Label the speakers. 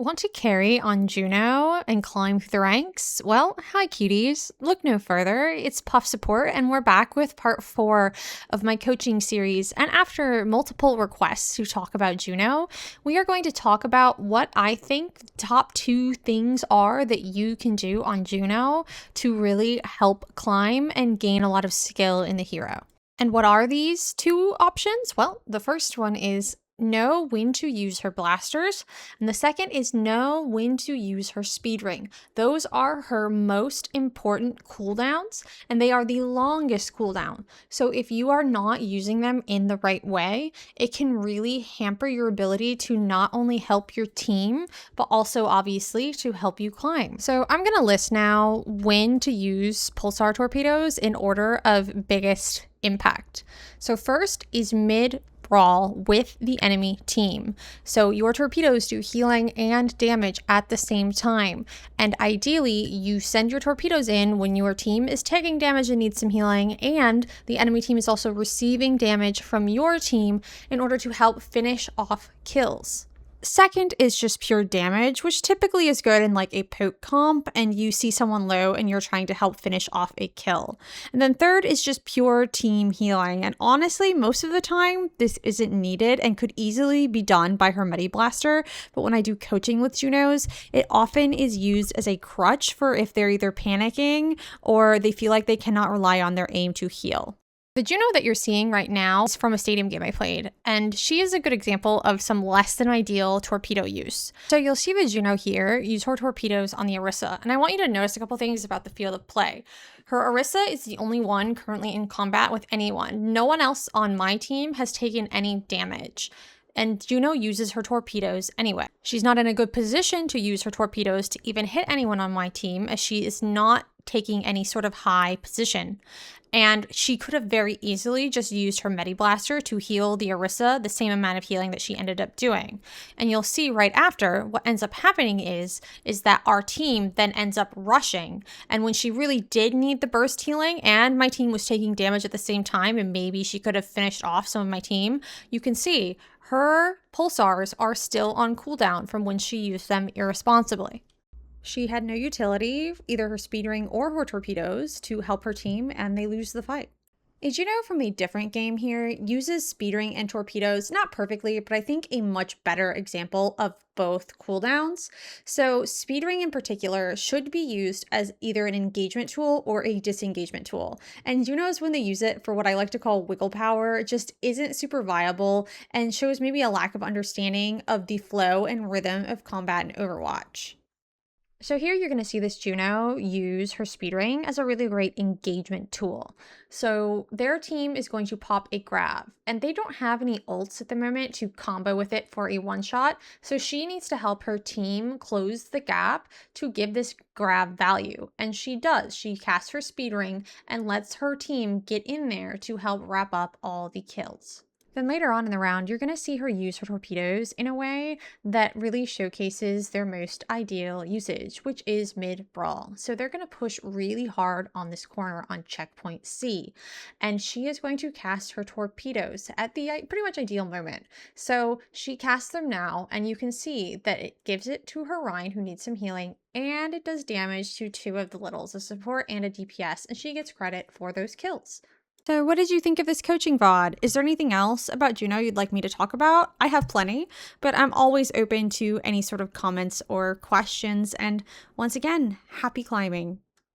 Speaker 1: Want to carry on Juno and climb through the ranks? Well, hi cuties. Look no further. It's Puff Support, and we're back with part 4 of my coaching series. And after multiple requests to talk about Juno, we are going to talk about what I think the top 2 things are that you can do on Juno to really help climb and gain a lot of skill in the hero. And what are these 2 options? Well, the first one is know when to use her blasters, and the second is know when to use her speed ring. Those are her most important cooldowns, and they are the longest cooldown. So if you are not using them in the right way, it can really hamper your ability to not only help your team, but also obviously to help you climb. So I'm gonna list now when to use pulsar torpedoes in order of biggest impact. So first is mid brawl with the enemy team. So your torpedoes do healing and damage at the same time. And ideally, you send your torpedoes in when your team is taking damage and needs some healing, and the enemy team is also receiving damage from your team in order to help finish off kills. Second is just pure damage, which typically is good in like a poke comp and you see someone low and you're trying to help finish off a kill. And then third is just pure team healing. And honestly, most of the time this isn't needed and could easily be done by her Medi Blaster. But when I do coaching with Junos, it often is used as a crutch for if they're either panicking or they feel like they cannot rely on their aim to heal. The Juno that you're seeing right now is from a stadium game I played, and she is a good example of some less than ideal torpedo use. So you'll see the Juno here use her torpedoes on the Orisa, and I want you to notice a couple things about the field of play. Her Orisa is the only one currently in combat with anyone. No one else on my team has taken any damage. And Juno uses her torpedoes anyway. She's not in a good position to use her torpedoes to even hit anyone on my team, as she is not taking any sort of high position. And she could have very easily just used her Medi Blaster to heal the Orisa the same amount of healing that she ended up doing. And you'll see right after what ends up happening is that our team then ends up rushing. And when she really did need the burst healing and my team was taking damage at the same time, and maybe she could have finished off some of my team, you can see her pulsars are still on cooldown from when she used them irresponsibly. She had no utility, either her speed ring or her torpedoes, to help her team, and they lose the fight. A Juno from a different game here uses speed ring and torpedoes, not perfectly, but I think a much better example of both cooldowns. So speed ring in particular should be used as either an engagement tool or a disengagement tool. And Junos, when they use it for what I like to call wiggle power, just isn't super viable and shows maybe a lack of understanding of the flow and rhythm of combat in Overwatch. So here you're going to see this Juno use her speed ring as a really great engagement tool. So their team is going to pop a grab, and they don't have any ults at the moment to combo with it for a one-shot. So she needs to help her team close the gap to give this grab value. And she does. She casts her speed ring and lets her team get in there to help wrap up all the kills. Then later on in the round, you're going to see her use her torpedoes in a way that really showcases their most ideal usage, which is mid-brawl. So they're going to push really hard on this corner on checkpoint C, and she is going to cast her torpedoes at the pretty much ideal moment. So she casts them now, and you can see that it gives it to her Rhine, who needs some healing, and it does damage to 2 of the littles, a support and a DPS, and she gets credit for those kills. So what did you think of this coaching VOD? Is there anything else about Juno you'd like me to talk about? I have plenty, but I'm always open to any sort of comments or questions. And once again, happy climbing.